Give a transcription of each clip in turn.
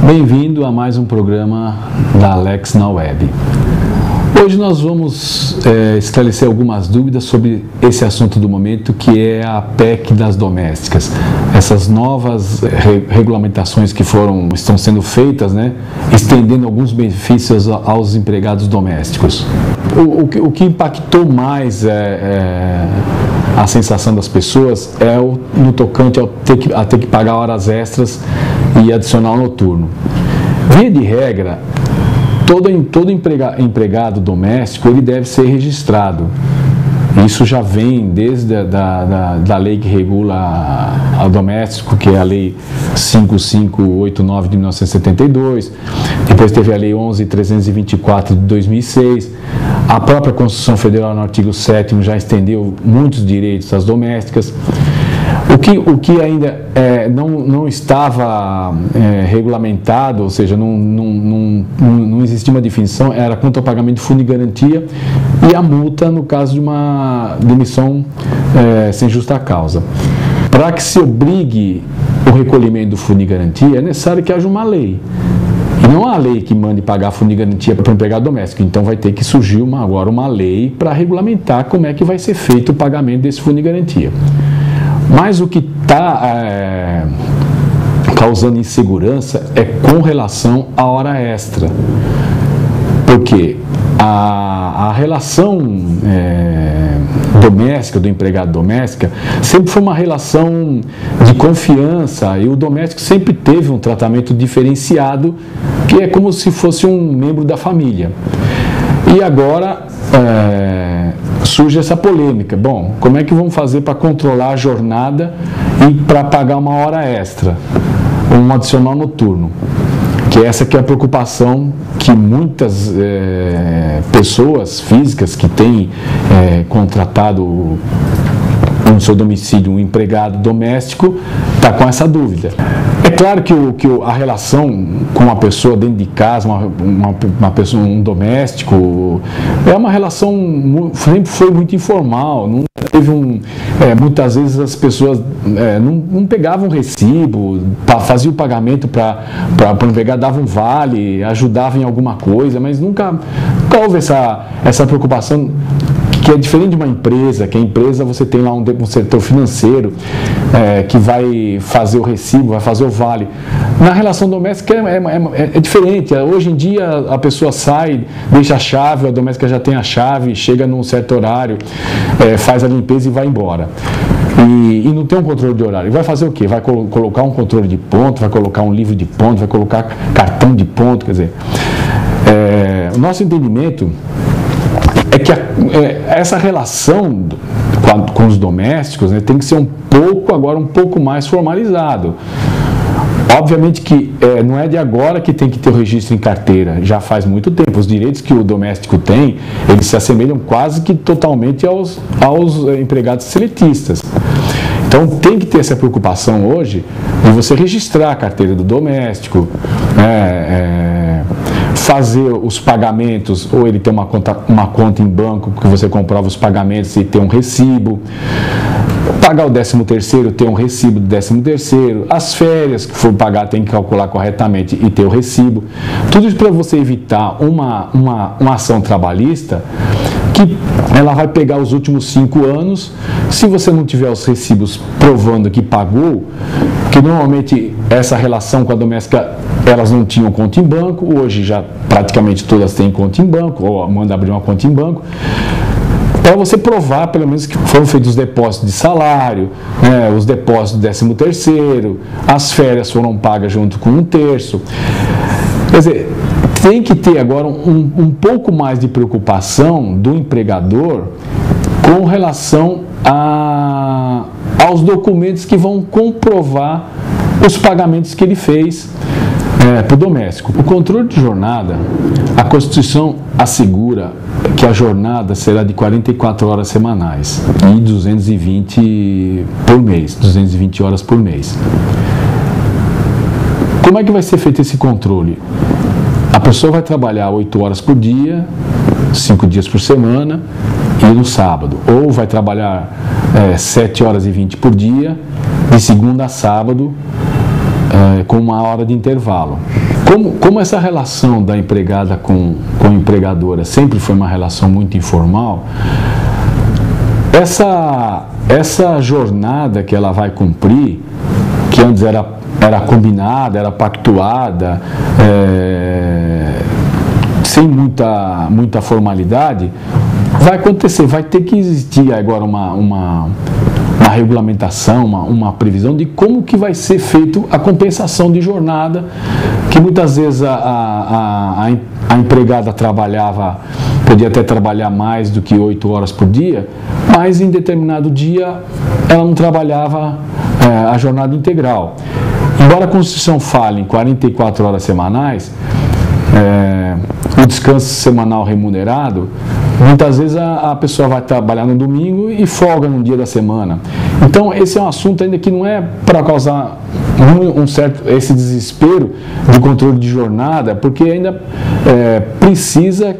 Bem-vindo a mais um programa da Alex na Web. Hoje nós vamos esclarecer algumas dúvidas sobre esse assunto do momento, que é a PEC das domésticas. Essas novas regulamentações que estão sendo feitas, estendendo alguns benefícios aos empregados domésticos. O que impactou mais a sensação das pessoas é no tocante a ter que pagar horas extras e adicional noturno. Via de regra, todo empregado doméstico ele deve ser registrado. Isso já vem desde da lei que regula o doméstico, que é a Lei 5589 de 1972, depois teve a Lei 11324 de 2006, a própria Constituição Federal no artigo 7º já estendeu muitos direitos às domésticas. O que ainda não estava regulamentado, ou seja, não existia uma definição, era quanto ao pagamento de fundo de garantia e a multa no caso de uma demissão sem justa causa. Para que se obrigue o recolhimento do fundo de garantia, é necessário que haja uma lei. E não há lei que mande pagar fundo de garantia para o empregado doméstico. Então vai ter que surgir agora uma lei para regulamentar como é que vai ser feito o pagamento desse fundo de garantia. Mas o que está causando insegurança é com relação à hora extra. Porque a relação doméstica, do empregado doméstica, sempre foi uma relação de confiança e o doméstico sempre teve um tratamento diferenciado, que é como se fosse um membro da família. E agora surge essa polêmica. Bom, como é que vamos fazer para controlar a jornada e para pagar uma hora extra, um adicional noturno? Que essa que é a preocupação que muitas pessoas físicas que têm contratado no seu domicílio um empregado doméstico está com essa dúvida. É claro que a relação com uma pessoa dentro de casa, uma pessoa, um doméstico, é uma relação sempre foi muito informal. Não teve muitas vezes as pessoas não pegavam recibo, faziam o pagamento para o empregado, davam vale, ajudavam em alguma coisa, mas nunca houve essa preocupação. Que é diferente de uma empresa, que a empresa você tem lá um setor financeiro que vai fazer o recibo, vai fazer o vale. Na relação doméstica é diferente. Hoje em dia a pessoa sai, deixa a chave, a doméstica já tem a chave, chega num certo horário, faz a limpeza e vai embora. E não tem um controle de horário. Vai fazer o quê? Vai colocar um controle de ponto, vai colocar um livro de ponto, vai colocar cartão de ponto, quer dizer. O nosso entendimento é que essa relação com os domésticos tem que ser um pouco mais formalizado. Obviamente que não é de agora que tem que ter o registro em carteira, já faz muito tempo. Os direitos que o doméstico tem, eles se assemelham quase que totalmente aos empregados seletistas. Então tem que ter essa preocupação hoje de você registrar a carteira do doméstico, fazer os pagamentos, ou ele ter uma conta em banco que você comprova os pagamentos e ter um recibo, pagar o 13º, ter um recibo do 13º, as férias que for pagar tem que calcular corretamente e ter o recibo. Tudo isso para você evitar uma ação trabalhista que ela vai pegar os últimos 5 anos, se você não tiver os recibos provando que pagou, que normalmente essa relação com a doméstica, elas não tinham conta em banco, hoje já praticamente todas têm conta em banco, ou manda abrir uma conta em banco, para você provar pelo menos que foram feitos os depósitos de salário, os depósitos do 13º, as férias foram pagas junto com 1/3. Quer dizer, tem que ter agora um pouco mais de preocupação do empregador com relação aos documentos que vão comprovar os pagamentos que ele fez para o doméstico. O controle de jornada, a Constituição assegura que a jornada será de 44 horas semanais e 220 por mês, 220 horas por mês. Como é que vai ser feito esse controle? A pessoa vai trabalhar 8 horas por dia, 5 dias por semana e no sábado. Ou vai trabalhar 7 horas e 20 por dia, de segunda a sábado, com 1 hora de intervalo. como essa relação da empregada com a empregadora sempre foi uma relação muito informal, essa jornada que ela vai cumprir, que antes era combinada, era pactuada, sem muita formalidade, vai acontecer, vai ter que existir agora uma regulamentação, uma previsão de como que vai ser feito a compensação de jornada, que muitas vezes a empregada podia até trabalhar mais do que 8 horas por dia, mas em determinado dia ela não trabalhava a jornada integral. Embora a Constituição fale em 44 horas semanais, o descanso semanal remunerado, muitas vezes a pessoa vai trabalhar no domingo e folga num dia da semana. Então, esse é um assunto ainda que não é para causar esse desespero de controle de jornada, porque ainda precisa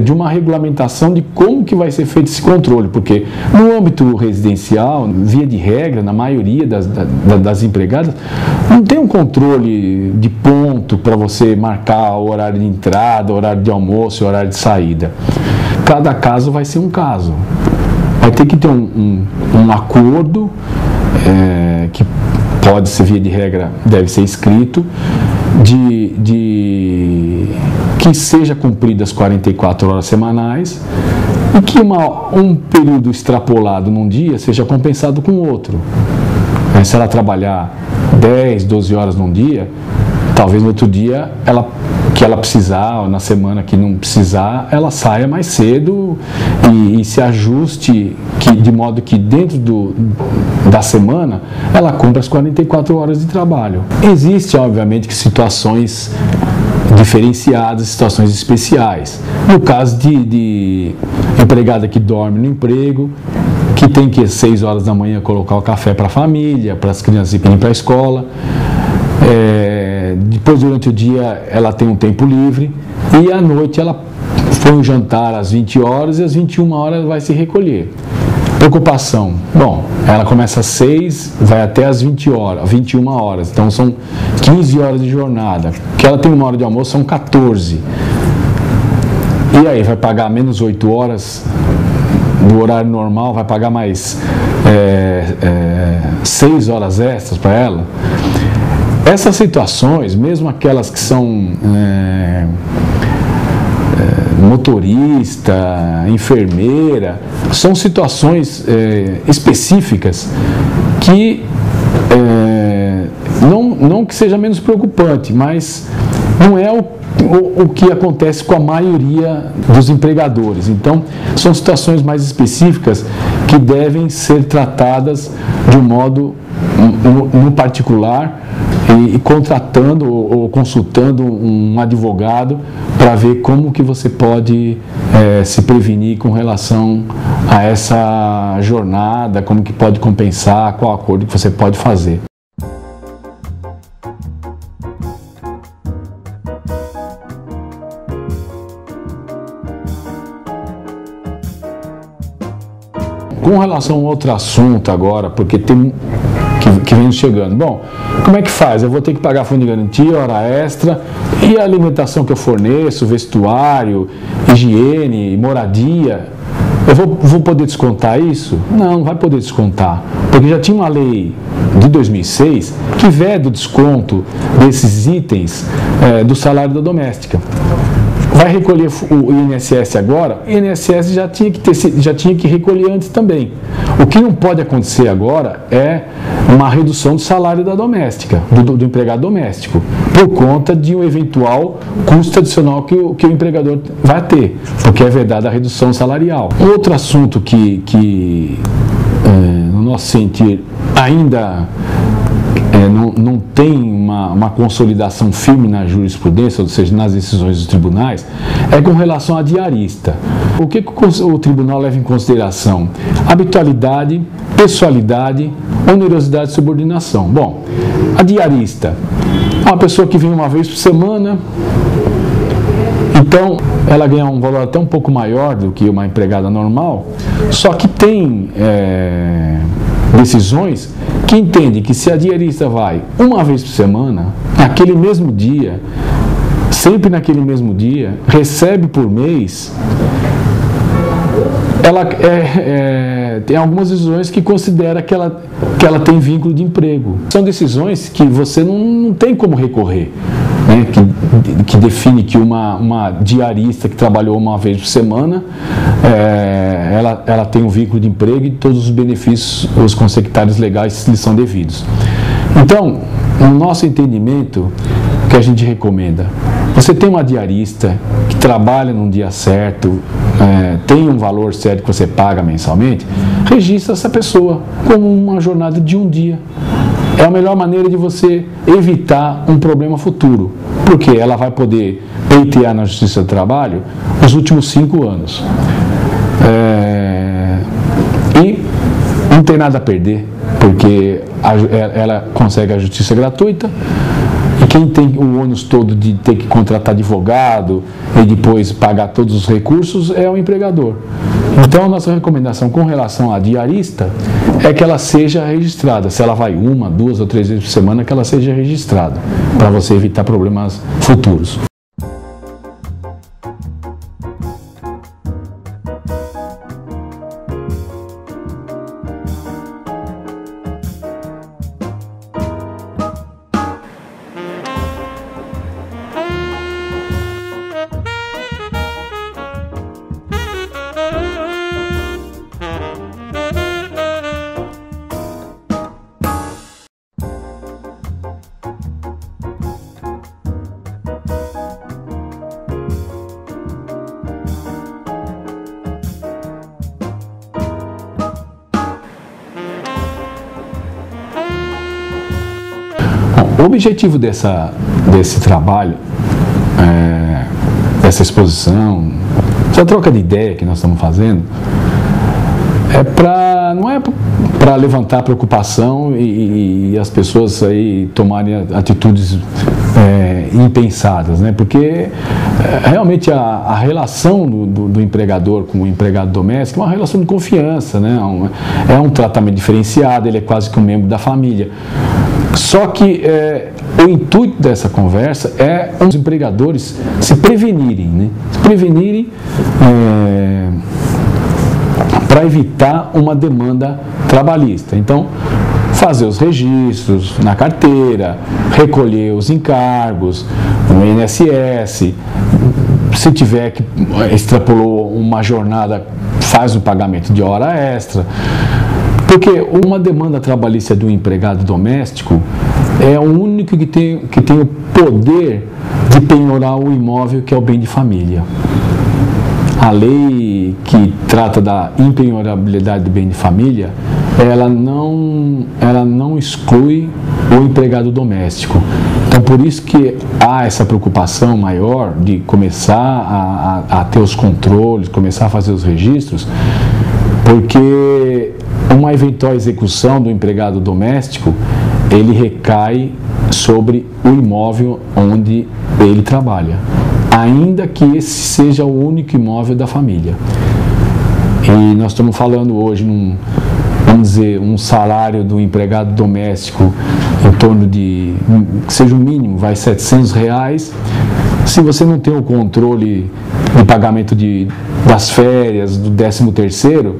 de uma regulamentação de como que vai ser feito esse controle, porque no âmbito residencial, via de regra, na maioria das empregadas, não tem um controle de ponto para você marcar o horário de entrada, horário de almoço, horário de saída. Cada caso vai ser um caso. Vai ter que ter um acordo que pode ser, via de regra, deve ser escrito, que seja cumprido as 44 horas semanais e que um período extrapolado num dia seja compensado com outro. Se ela trabalhar 10, 12 horas num dia, talvez no outro dia que ela precisar, ou na semana que não precisar, ela saia mais cedo e se ajuste de modo que dentro da semana ela cumpra as 44 horas de trabalho. Existem, obviamente, que situações diferenciadas, situações especiais. No caso de empregada que dorme no emprego, que tem que às 6 horas da manhã colocar o café para a família, para as crianças irem para a escola. Depois, durante o dia, ela tem um tempo livre e à noite ela foi um jantar às 20 horas e às 21 horas vai se recolher. Preocupação. Bom, ela começa às 6, vai até às 21 horas. Então, são 15 horas de jornada. Que ela tem 1 hora de almoço, são 14. E aí, vai pagar menos 8 horas do horário normal, vai pagar mais 6 horas extras para ela. Essas situações, mesmo aquelas que são motorista, enfermeira, são situações específicas que não que seja menos preocupante, mas não é o que acontece com a maioria dos empregadores. Então, são situações mais específicas que devem ser tratadas de um modo no particular e contratando ou consultando um advogado para ver como que você pode se prevenir com relação a essa jornada, como que pode compensar, qual acordo que você pode fazer. Com relação a outro assunto agora, porque tem que vem chegando. Bom, como é que faz? Eu vou ter que pagar fundo de garantia, hora extra, e a alimentação que eu forneço, vestuário, higiene, moradia, eu vou poder descontar isso? Não vai poder descontar, porque já tinha uma lei de 2006 que veda o desconto desses itens do salário da doméstica. Vai recolher o INSS agora? O INSS já tinha que recolher antes também. O que não pode acontecer agora é uma redução do salário da doméstica, do empregado doméstico, por conta de um eventual custo adicional que o empregador vai ter, porque é vedada a redução salarial. Outro assunto que no nosso sentir, ainda não tem uma consolidação firme na jurisprudência, ou seja, nas decisões dos tribunais, é com relação à diarista. O que o tribunal leva em consideração? Habitualidade, pessoalidade, onerosidade e subordinação. Bom, a diarista é uma pessoa que vem uma vez por semana, então ela ganha um valor até um pouco maior do que uma empregada normal, só que tem decisões que entendem que se a diarista vai uma vez por semana, naquele mesmo dia, sempre naquele mesmo dia, recebe por mês, ela tem algumas decisões que considera que ela tem vínculo de emprego. São decisões que você não tem como recorrer, né? Que define que uma diarista que trabalhou uma vez por semana, ela tem um vínculo de emprego e todos os benefícios, os consectários legais lhe são devidos. Então, no nosso entendimento, o que a gente recomenda? Você tem uma diarista que trabalha num dia certo, tem um valor certo que você paga mensalmente, registra essa pessoa como uma jornada de um dia. É a melhor maneira de você evitar um problema futuro, porque ela vai poder pleitear na Justiça do Trabalho os últimos 5 anos. E não tem nada a perder, porque ela consegue a justiça gratuita, e quem tem o ônus todo de ter que contratar advogado e depois pagar todos os recursos é o empregador. Então, a nossa recomendação com relação à diarista é que ela seja registrada. Se ela vai 1, 2 ou 3 vezes por semana, que ela seja registrada, para você evitar problemas futuros. O objetivo desse trabalho, dessa exposição, essa troca de ideia que nós estamos fazendo, não é para levantar preocupação e as pessoas aí tomarem atitudes impensadas, né? Porque realmente a relação do empregador com o empregado doméstico é uma relação de confiança, né? É um tratamento diferenciado, ele é quase que um membro da família. Só que o intuito dessa conversa é os empregadores se prevenirem, né? Se prevenirem para evitar uma demanda trabalhista. Então, fazer os registros na carteira, recolher os encargos no INSS, se tiver que extrapolou uma jornada, faz o pagamento de hora extra. Porque uma demanda trabalhista do empregado doméstico é o único que tem o poder de penhorar o imóvel que é o bem de família. A lei que trata da impenhorabilidade do bem de família, ela não exclui o empregado doméstico. Então, por isso que há essa preocupação maior de começar a ter os controles, começar a fazer os registros, porque uma eventual execução do empregado doméstico, ele recai sobre o imóvel onde ele trabalha, ainda que esse seja o único imóvel da família. E nós estamos falando hoje, vamos dizer, um salário do empregado doméstico em torno de, que seja o mínimo, vai R$700. Se você não tem o controle de pagamento das férias, do 13º,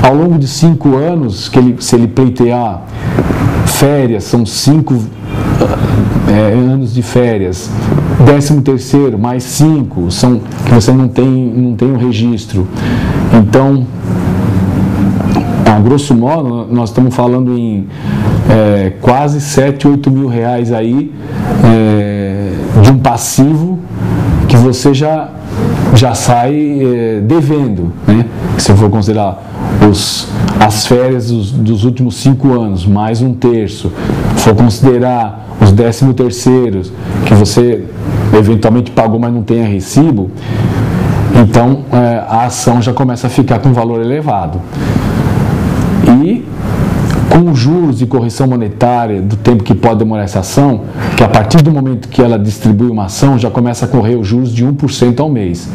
ao longo de 5 anos, se ele pleitear férias, são 5 anos de férias, 13º mais 5, que você não tem o registro. Então, a grosso modo, nós estamos falando em quase 7, 8 mil reais aí de um passivo que você já sai devendo, né? Se eu for considerar as férias dos últimos 5 anos, mais 1/3, for considerar os 13º, que você eventualmente pagou, mas não tem recibo, então a ação já começa a ficar com um valor elevado. E com juros e correção monetária do tempo que pode demorar essa ação, que a partir do momento que ela distribui uma ação, já começa a correr os juros de 1% ao mês.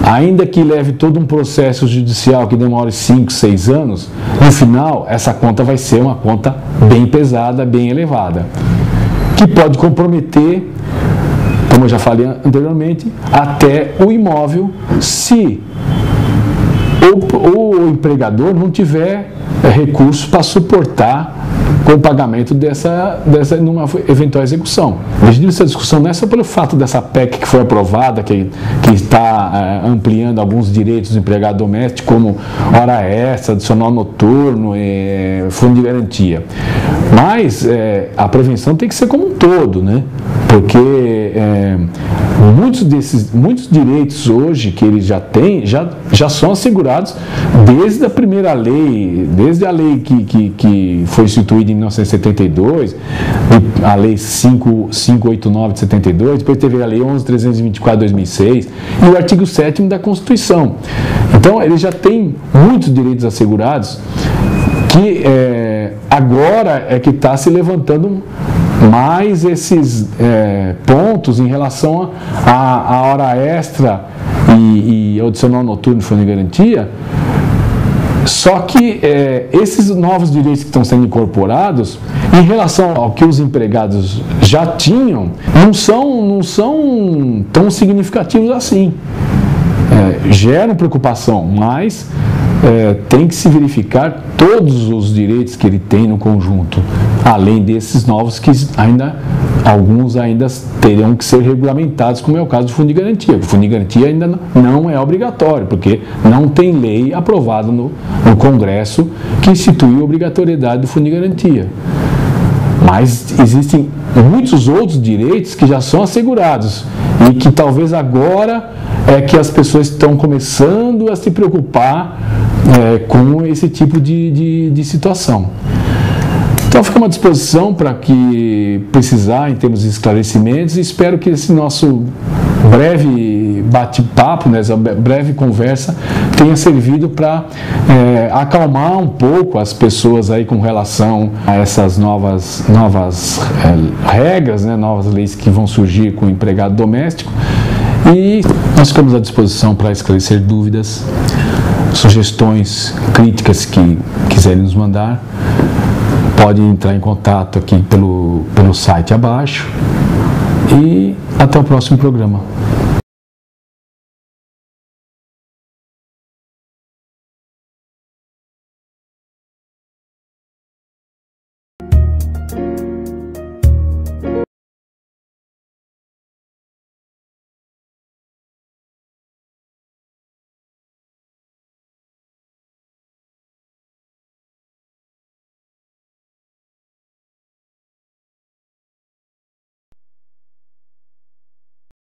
Ainda que leve todo um processo judicial que demore 5, 6 anos, no final, essa conta vai ser uma conta bem pesada, bem elevada, que pode comprometer como eu já falei anteriormente, até o imóvel, se o empregador não tiver recursos para suportar com o pagamento dessa numa eventual execução. Veja, essa discussão não é só pelo fato dessa PEC que foi aprovada, que está ampliando alguns direitos do empregado doméstico, como hora extra, adicional noturno, fundo de garantia. Mas a prevenção tem que ser como um todo, né? Porque muitos direitos hoje que eles já têm, já são assegurados desde a primeira lei, desde a lei que foi instituída em 1972, a lei 589 de 72, depois teve a lei 11.324 de 2006 e o artigo 7º da Constituição. Então, ele já tem muitos direitos assegurados que agora é que está se levantando mais esses pontos em relação à hora extra e adicional noturno de fundo de garantia. Só que esses novos direitos que estão sendo incorporados, em relação ao que os empregados já tinham, não são tão significativos assim. Geram preocupação, mas tem que se verificar todos os direitos que ele tem no conjunto, além desses novos que alguns ainda terão que ser regulamentados, como é o caso do fundo de garantia. O fundo de garantia ainda não é obrigatório, porque não tem lei aprovada no Congresso que institui a obrigatoriedade do fundo de garantia. Mas existem muitos outros direitos que já são assegurados e que talvez agora é que as pessoas estão começando a se preocupar com esse tipo de situação. Então fica à disposição para que precisar em termos de esclarecimentos, e espero que esse nosso breve bate-papo, essa breve conversa tenha servido para acalmar um pouco as pessoas aí com relação a essas novas regras, novas leis que vão surgir com o empregado doméstico. E nós ficamos à disposição para esclarecer dúvidas, sugestões, críticas que quiserem nos mandar. Pode entrar em contato aqui pelo site abaixo. E até o próximo programa.